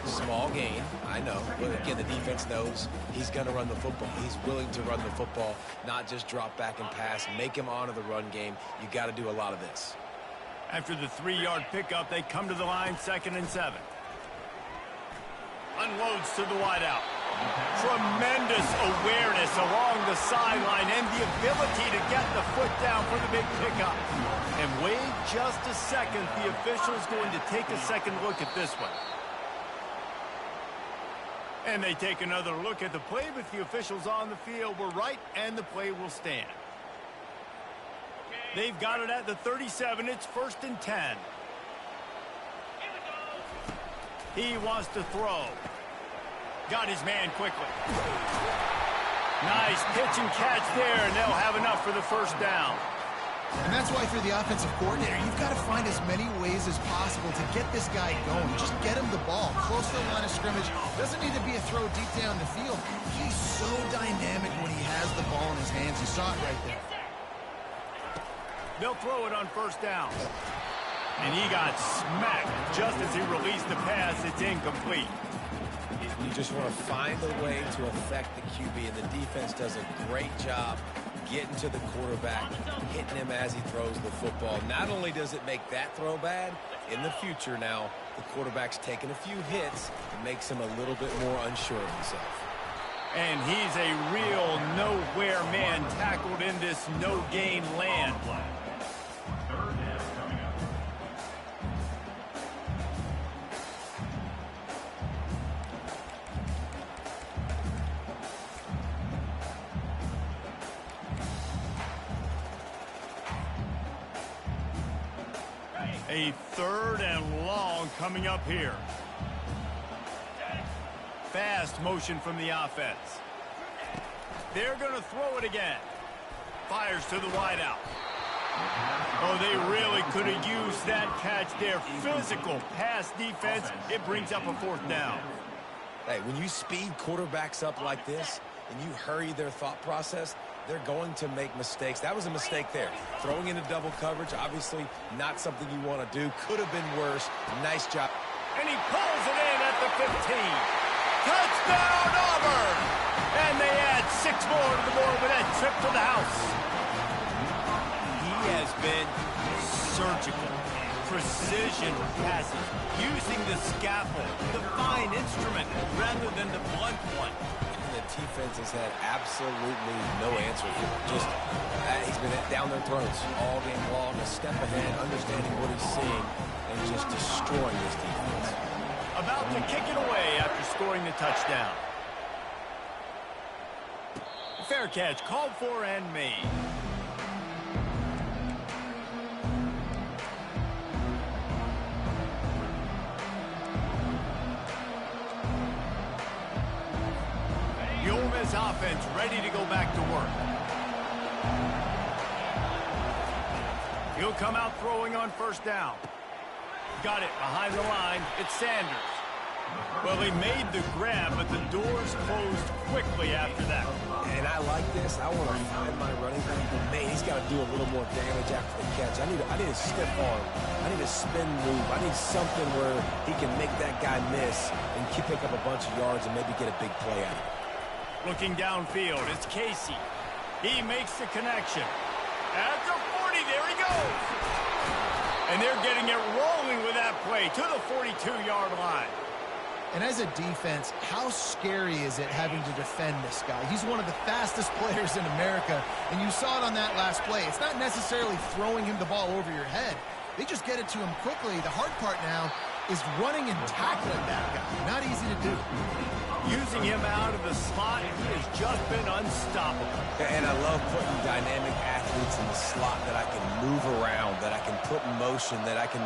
Small gain, I know. But again, the defense knows he's going to run the football. He's willing to run the football, not just drop back and pass. Make him honor the run game. You got to do a lot of this. After the 3-yard pickup, they come to the line, 2nd and 7. Unloads to the wideout. Tremendous awareness along the sideline and the ability to get the foot down for the big pickup. And wait just a second. The official's going to take a second look at this one. And they take another look at the play, but the officials on the field were right, and the play will stand. They've got it at the 37. It's 1st and 10. He wants to throw. Got his man quickly. Nice pitch and catch there, and they'll have enough for the 1st down. And that's why if you're the offensive coordinator, you've got to find as many ways as possible to get this guy going. Just get him the ball. Close to the line of scrimmage. Doesn't need to be a throw deep down the field. He's so dynamic when he has the ball in his hands. You saw it right there. They'll throw it on 1st down. And he got smacked just as he released the pass. It's incomplete. You just want to find a way to affect the QB, and the defense does a great job getting to the quarterback, hitting him as he throws the football. Not only does it make that throw bad, in the future now, the quarterback's taking a few hits. It makes him a little bit more unsure of himself. And he's a real nowhere man tackled in this no-gain land. A 3rd and long coming up here. Fast motion from the offense. They're going to throw it again. Fires to the wideout. Oh, they really could have used that catch there. Physical pass defense. It brings up a 4th down. Hey, when you speed quarterbacks up like this, and you hurry their thought process, they're going to make mistakes. That was a mistake there. Throwing into double coverage, obviously not something you want to do. Could have been worse. Nice job. And he pulls it in at the 15. Touchdown, Auburn! And they add 6 more to the board with that trip to the house. He has been surgical. Precision passes, using the scaffold, the fine instrument, rather than the blunt one. The defense has had absolutely no answer for him. Just, he's been down their throats all game long, a step ahead, understanding what he's seeing, and just destroying this defense. About to kick it away after scoring the touchdown. Fair catch, called for and made. The Ole Miss offense ready to go back to work. He'll come out throwing on first down. Got it behind the line. It's Sanders. Well, he made the grab, but the doors closed quickly after that. And I like this. I want to find my running back, but man, he's got to do a little more damage after the catch. I need a stiff arm. I need a spin move. I need something where he can make that guy miss and pick up a bunch of yards and maybe get a big play out of it. Looking downfield, it's Casey. He makes the connection. At the 40, there he goes. And they're getting it rolling with that play to the 42-yard line. And as a defense, how scary is it having to defend this guy? He's one of the fastest players in America, and you saw it on that last play. It's not necessarily throwing him the ball over your head. They just get it to him quickly. The hard part now is running and tackling that guy. Not easy to do. Using him out of the slot, he has just been unstoppable. And I love putting dynamic athletes in the slot that I can move around, that I can put in motion, that I can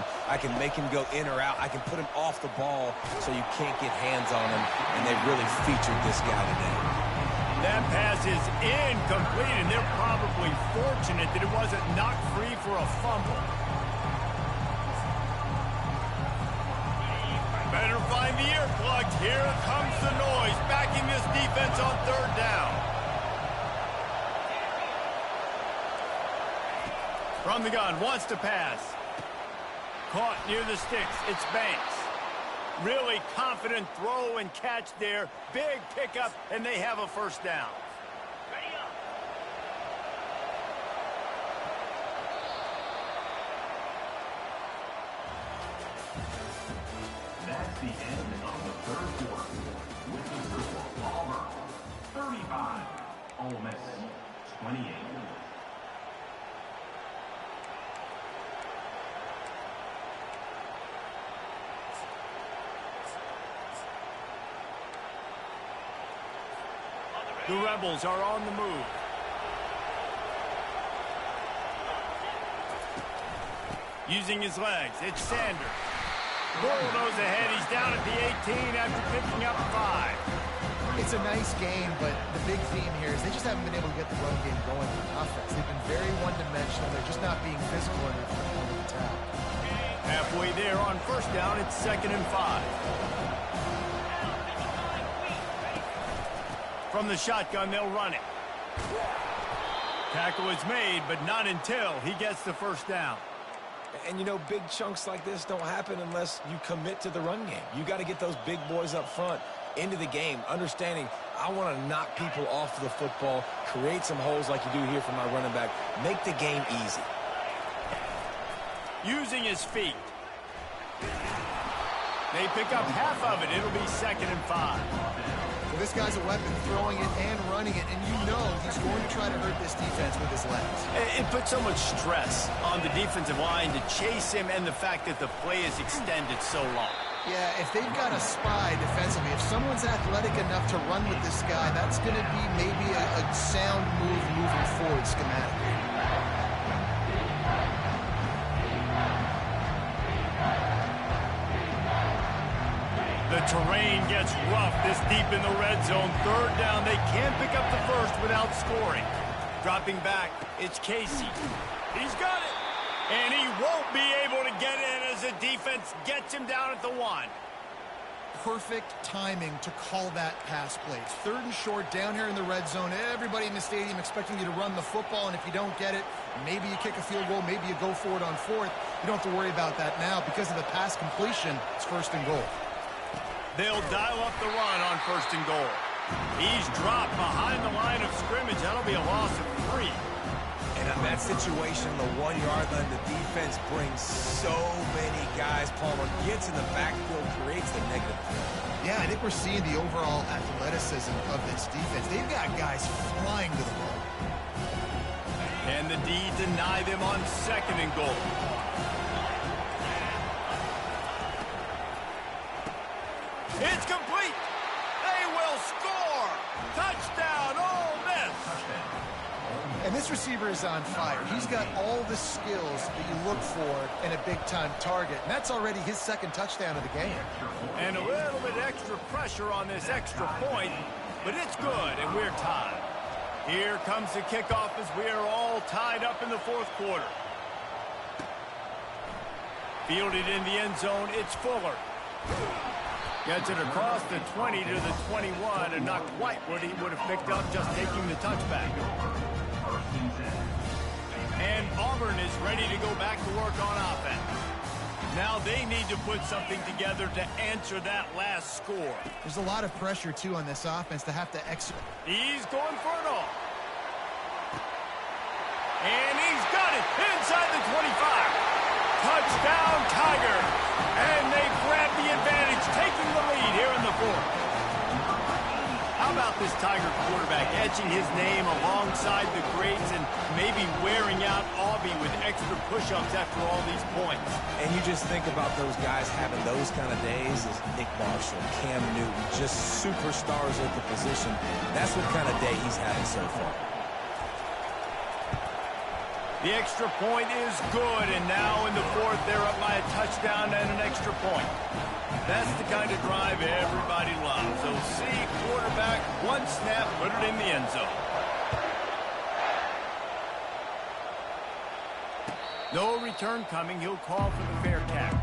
make him go in or out. I can put him off the ball so you can't get hands on him, and they really featured this guy today. That pass is incomplete, and they're probably fortunate that it wasn't knocked free for a fumble. Better find the earplugs. Here comes the noise, backing this defense on third down. From the gun, wants to pass. Caught near the sticks. It's Banks. Really confident throw and catch there. Big pickup, and they have a first down. That's the end of the third quarter. With the score, Auburn 35, Ole Miss 28. The Rebels are on the move. Using his legs, it's Sanders. Bulldoze ahead. He's down at the 18 after picking up 5. It's a nice game, but the big theme here is they just haven't been able to get the run game going on offense. They've been very one-dimensional. They're just not being physical enough for the point of attack. Halfway there on first down, it's 2nd and 5. From the shotgun, they'll run it. Tackle is made, but not until he gets the first down. And, you know, big chunks like this don't happen unless you commit to the run game. You got to get those big boys up front into the game, understanding I want to knock people off the football, create some holes like you do here for my running back, make the game easy. Using his feet. They pick up half of it. It'll be 2nd and 5. Well, this guy's a weapon, throwing it and running it, and you know he's going to try to hurt this defense with his legs. It puts so much stress on the defensive line to chase him, and the fact that the play is extended so long. Yeah, if they've got a spy defensively, if someone's athletic enough to run with this guy, that's going to be maybe a sound move moving forward schematically. The terrain gets rough this deep in the red zone. Third down, they can't pick up the first without scoring. Dropping back, it's Casey. He's got it. And he won't be able to get in as the defense gets him down at the 1. perfect timing to call that pass play. It's 3rd and short down here in the red zone. Everybody in the stadium expecting you to run the football, and if you don't get it, maybe you kick a field goal, maybe you go for it on 4th. You don't have to worry about that now. Because of the pass completion, it's 1st and goal. They'll dial up the run on 1st and goal. He's dropped behind the line of scrimmage. That'll be a loss of 3. And in that situation, the 1-yard line, the defense brings so many guys. Palmer gets in the backfield, creates the negative play. Yeah, I think we're seeing the overall athleticism of this defense. They've got guys flying to the ball. And the D deny them on 2nd and goal. It's complete. They will score. Touchdown, Ole Miss. And this receiver is on fire. He's got all the skills that you look for in a big-time target. And that's already his 2nd touchdown of the game. And a little bit extra pressure on this extra point, but it's good, and we're tied. Here comes the kickoff as we are all tied up in the 4th quarter. Fielded in the end zone, it's Fuller. Gets it across the 20 to the 21, and not quite what he would have picked up just taking the touchback. And Auburn is ready to go back to work on offense. Now they need to put something together to answer that last score. There's a lot of pressure, too, on this offense to have to execute. He's going for it all. And he's got it inside the 25. Touchdown, Tigers. And they grab the advantage, taking the lead here in the 4th. How about this Tiger quarterback etching his name alongside the greats and maybe wearing out Aubie with extra push-ups after all these points? And you just think about those guys having those kind of days as Nick Marshall, Cam Newton, just superstars at the position. That's what kind of day he's having so far. The extra point is good, and now in the 4th, they're up by a touchdown and an extra point. That's the kind of drive everybody loves. So see, quarterback, one snap, put it in the end zone. No return coming. He'll call for the fair catch.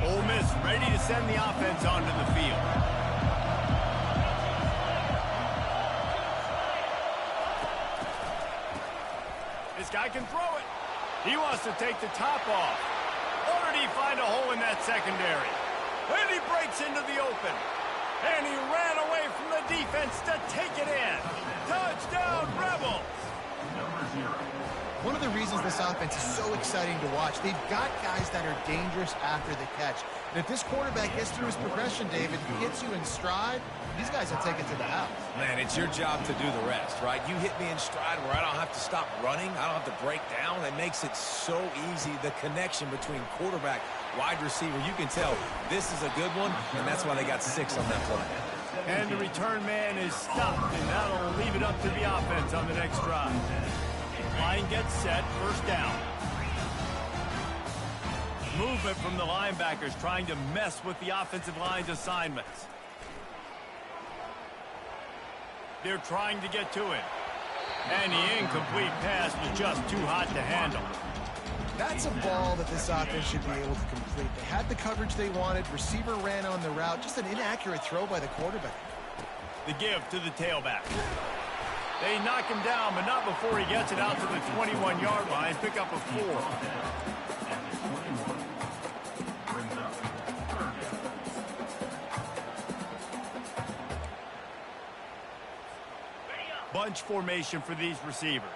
Ole Miss ready to send the offense onto the field. This guy can throw it. He wants to take the top off. Or did he find a hole in that secondary? And he breaks into the open. And he ran away from the defense to take it in. Touchdown, Rebels! One of the reasons this offense is so exciting to watch, they've got guys that are dangerous after the catch. And if this quarterback gets through his progression, David, gets you in stride, these guys will take it to the house. Man, it's your job to do the rest, right? You hit me in stride where I don't have to stop running. I don't have to break down. It makes it so easy, the connection between quarterback, wide receiver. You can tell this is a good one, and that's why they got 6 on that play. And the return man is stopped, and that'll leave it up to the offense on the next drive. Line gets set, 1st down. Movement from the linebackers trying to mess with the offensive line's assignments. They're trying to get to it. And the incomplete pass was just too hot to handle. That's a ball that this offense should be able to complete. They had the coverage they wanted. Receiver ran on the route. Just an inaccurate throw by the quarterback. The give to the tailback. They knock him down, but not before he gets it out to the 21-yard line. Pick up a 4. Bunch formation for these receivers.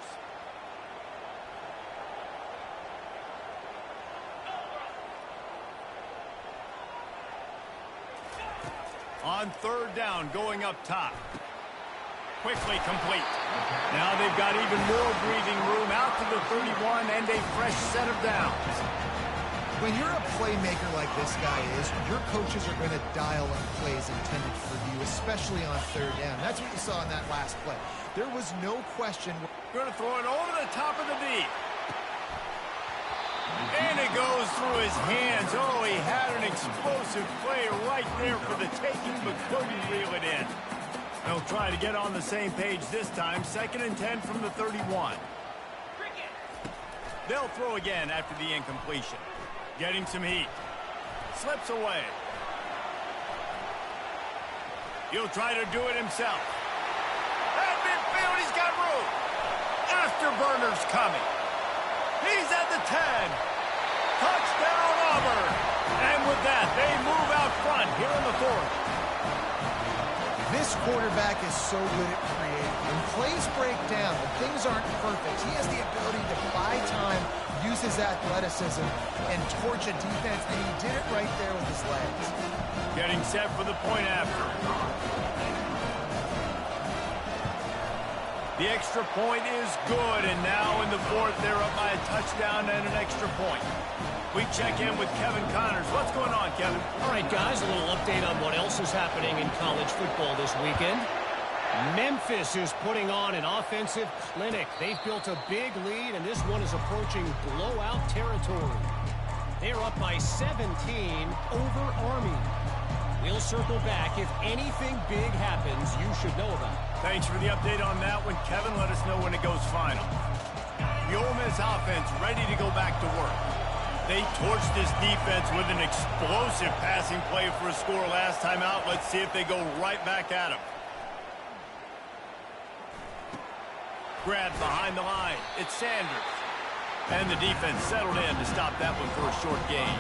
On 3rd down, going up top. Quickly complete. Now they've got even more breathing room out to the 31 and a fresh set of downs. When you're a playmaker like this guy is, your coaches are going to dial up plays intended for you, especially on 3rd down. That's what you saw in that last play. There was no question. Going to throw it over the top of the D. And it goes through his hands. Oh, he had an explosive play right there for the taking, but couldn't reel it in. They'll try to get on the same page this time. 2nd and 10 from the 31. They'll throw again after the incompletion. Getting some heat. Slips away. He'll try to do it himself. At midfield, he's got room. Afterburner's coming. He's at the 10. Touchdown, Auburn. And with that, they move out front here in the 4th. This quarterback is so good at creating. When plays break down, when things aren't perfect, he has the ability to buy time, use his athleticism, and torch a defense, and he did it right there with his legs. Getting set for the point after. The extra point is good, and now in the 4th, they're up by a touchdown and an extra point. We check in with Kevin Connors. What's going on, Kevin? All right, guys, a little update on what else is happening in college football this weekend. Memphis is putting on an offensive clinic. They've built a big lead, and this one is approaching blowout territory. They're up by 17 over Army. We'll circle back. If anything big happens, you should know about it. Thanks for the update on that one, Kevin. Let us know when it goes final. The Ole Miss offense ready to go back to work. They torched this defense with an explosive passing play for a score last time out. Let's see if they go right back at him. Grabbed behind the line. It's Sanders. And the defense settled in to stop that one for a short gain.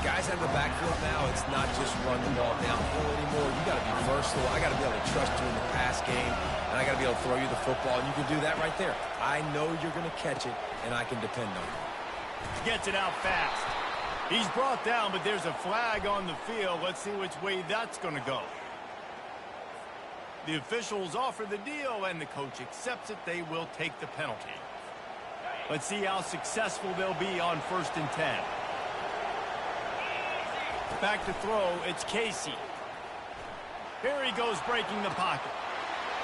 Guys out of the backfield now, it's not just run the ball downhill anymore. You got to be versatile. I got to be able to trust you in the pass game, and I got to be able to throw you the football, and you can do that right there. I know you're going to catch it, and I can depend on it. Gets it out fast. He's brought down, but there's a flag on the field. Let's see which way that's going to go. The officials offer the deal, and the coach accepts it. They will take the penalty. Let's see how successful they'll be on 1st and 10. Back to throw, it's Casey. Here he goes breaking the pocket.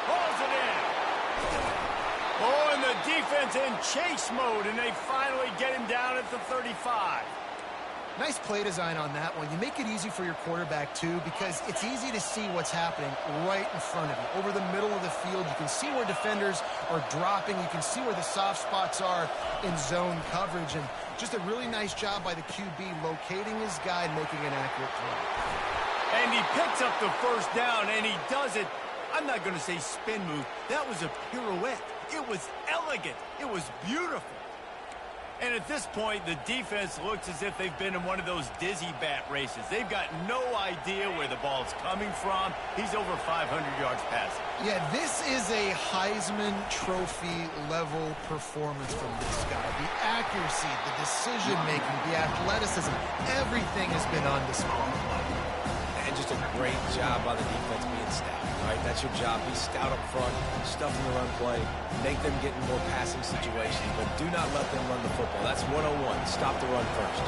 Pulls it in. Oh, and the defense in chase mode, and they finally get him down at the 35. Nice play design on that one. You make it easy for your quarterback, too, because it's easy to see what's happening right in front of you. Over the middle of the field, you can see where defenders are dropping. You can see where the soft spots are in zone coverage. And just a really nice job by the QB locating his guy and making an accurate throw. And he picks up the 1st down, and he does it. I'm not going to say spin move. That was a pirouette. It was elegant. It was beautiful. And at this point, the defense looks as if they've been in one of those dizzy bat races. They've got no idea where the ball's coming from. He's over 500 yards passing. Yeah, this is a Heisman Trophy level performance from this guy. The accuracy, the decision-making, the athleticism, everything has been on display. And just a great job by the defense being stout. Right, that's your job. Be stout up front, stuff in the run play, make them get in more passing situations, but do not let them run the football. That's 101. Stop the run first.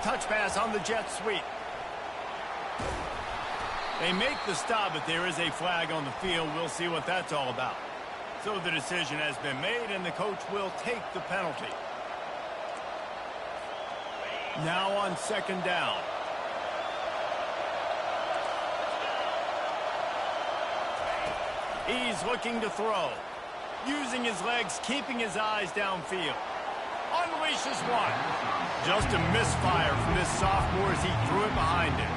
Touch pass on the jet sweep. They make the stop, but there is a flag on the field. We'll see what that's all about. So the decision has been made, and the coach will take the penalty. Now on 2nd down. He's looking to throw. Using his legs, keeping his eyes downfield. Unleashes one. Just a misfire from this sophomore as he threw it behind him.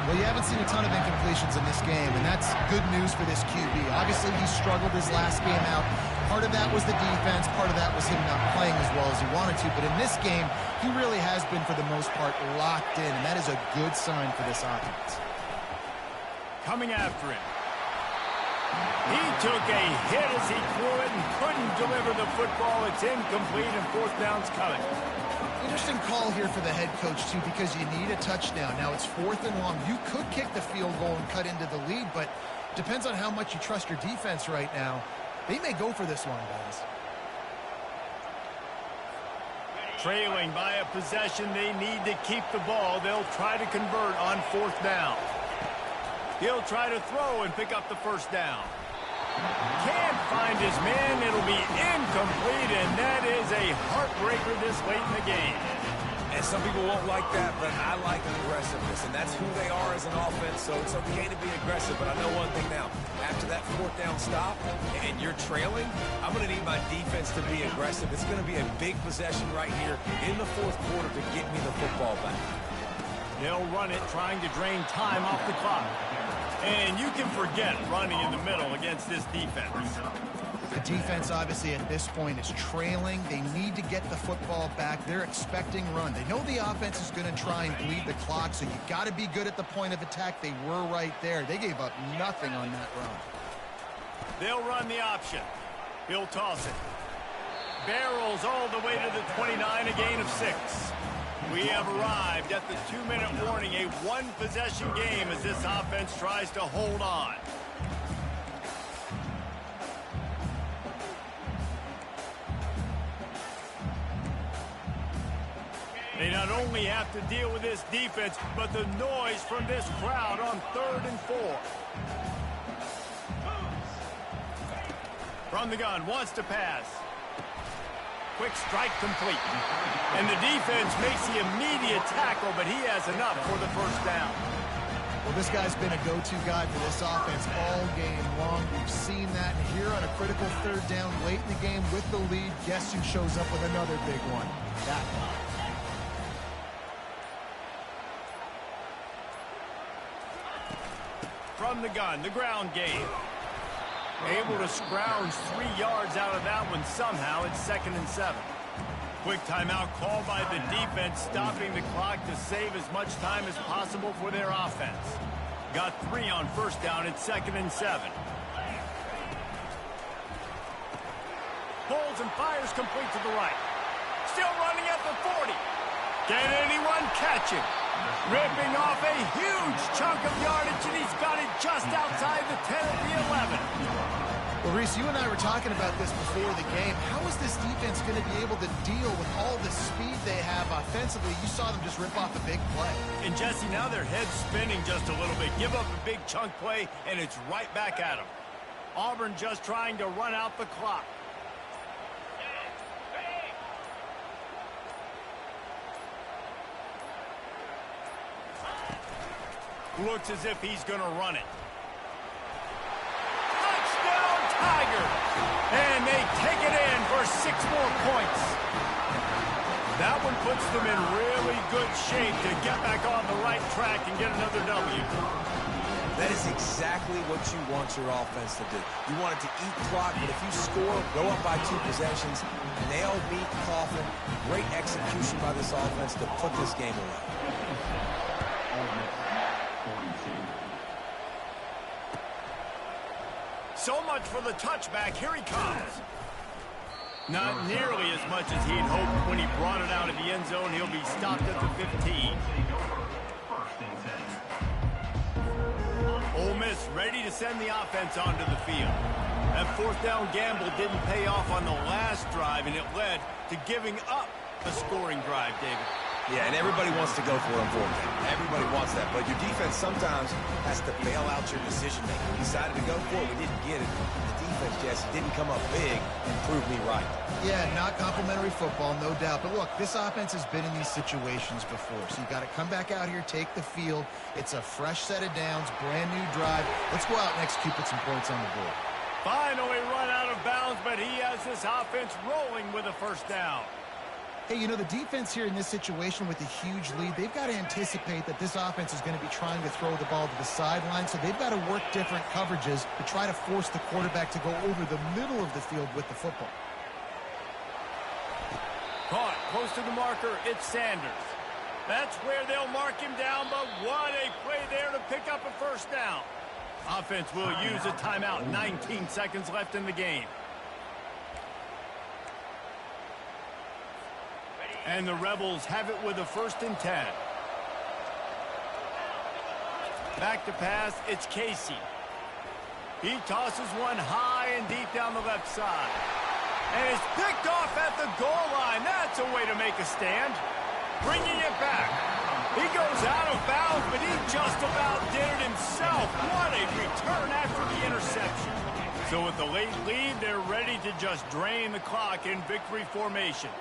Well, you haven't seen a ton of incompletions in this game, and that's good news for this QB. Obviously, he struggled his last game out. Part of that was the defense. Part of that was him not playing as well as he wanted to. But in this game, he really has been, for the most part, locked in, and that is a good sign for this offense. Coming after him. He took a hit as he threw it and couldn't deliver the football. It's incomplete, and 4th down's coming. Interesting call here for the head coach, too, because you need a touchdown. Now it's 4th and long. You could kick the field goal and cut into the lead, but depends on how much you trust your defense right now. They may go for this one, guys. Trailing by a possession, they need to keep the ball. They'll try to convert on 4th down. He'll try to throw and pick up the 1st down. Can't find his man. It'll be incomplete, and that is a heartbreaker this late in the game. And some people won't like that, but I like aggressiveness, and that's who they are as an offense, so it's okay to be aggressive. But I know one thing now. After that fourth down stop and you're trailing, I'm going to need my defense to be aggressive. It's going to be a big possession right here in the fourth quarter to get me the football back. They'll run it, trying to drain time off the clock. And you can forget running in the middle against this defense. The defense, obviously, at this point is trailing. They need to get the football back. They're expecting run. They know the offense is going to try and bleed the clock, so you got to be good at the point of attack. They were right there. They gave up nothing on that run. They'll run the option. He'll toss it. Barrels all the way to the 29, a gain of 6. We have arrived at the 2-minute warning, a one-possession game as this offense tries to hold on. They not only have to deal with this defense, but the noise from this crowd on 3rd and 4. From the gun, wants to pass. Quick strike complete. And the defense makes the immediate tackle, but he has enough for the first down. Well, this guy's been a go-to guy for this offense all game long. We've seen that here on a critical 3rd down late in the game with the lead. Guess who shows up with another big one? That guy. From the gun, the ground game. Able to scrounge 3 yards out of that one somehow. It's 2nd and 7. Quick timeout called by the defense, stopping the clock to save as much time as possible for their offense. Got 3 on 1st down. It's 2nd and 7. Pulls and fires complete to the right. Still running at the 40. Can anyone catch him? Ripping off a huge chunk of yardage, and he's got it just outside the 10 at the 11. Well, Reese, you and I were talking about this before the game. How is this defense going to be able to deal with all the speed they have offensively? You saw them just rip off a big play. And, Jesse, now their head's spinning just a little bit. Give up a big chunk play, and it's right back at them. Auburn just trying to run out the clock. Looks as if he's going to run it. Touchdown, Tigers! And they take it in for 6 more points. That one puts them in really good shape to get back on the right track and get another W. That is exactly what you want your offense to do. You want it to eat clock, but if you score, go up by 2 possessions, nail, beat, coffin. Great execution by this offense to put this game away. So much for the touchback. Here he comes. Not nearly as much as he'd hoped when he brought it out of the end zone. He'll be stopped at the 15. Ole Miss ready to send the offense onto the field. That 4th down gamble didn't pay off on the last drive, and it led to giving up a scoring drive, David. Yeah, and everybody wants to go for it on 4th down. Everybody wants that, but your defense sometimes has to bail out your decision-making. We decided to go for it. We didn't get it. The defense, Jesse, didn't come up big and prove me right. Yeah, not complimentary football, no doubt. But look, this offense has been in these situations before, so you got to come back out here, take the field. It's a fresh set of downs, brand new drive. Let's go out and execute, put some points on the board. Finally run out of bounds, but he has this offense rolling with a 1st down. Hey, you know, the defense here in this situation with a huge lead, they've got to anticipate that this offense is going to be trying to throw the ball to the sideline, so they've got to work different coverages to try to force the quarterback to go over the middle of the field with the football. Caught close to the marker, it's Sanders. That's where they'll mark him down, but what a play there to pick up a 1st down. Offense will use a timeout. 19 seconds left in the game. And the Rebels have it with a 1st and 10. Back to pass, it's Casey. He tosses one high and deep down the left side. And it's picked off at the goal line. That's a way to make a stand. Bringing it back. He goes out of bounds, but he just about did it himself. What a return after the interception. So with the late lead, they're ready to just drain the clock in victory formation.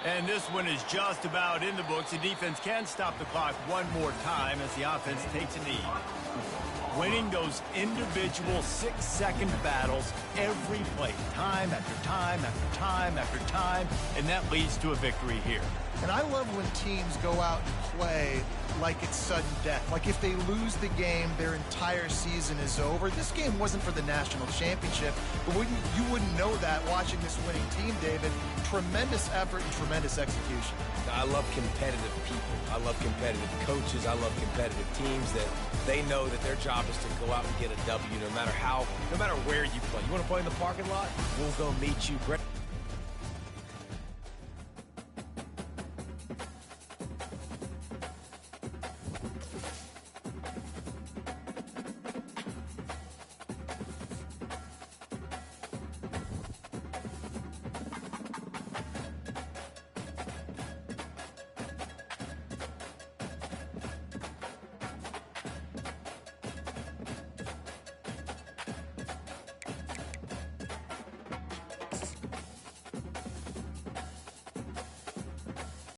And this one is just about in the books. The defense can stop the clock one more time as the offense takes a knee. Winning those individual 6-second battles every play, time after time after time after time, and that leads to a victory here. And I love when teams go out and play like it's sudden death. Like if they lose the game, their entire season is over. This game wasn't for the national championship, but you wouldn't know that watching this winning team, David. Tremendous effort and tremendous execution. I love competitive people. I love competitive coaches. I love competitive teams that they know that their job is to go out and get a W no matter where you play. You want to play in the parking lot? We'll go meet you.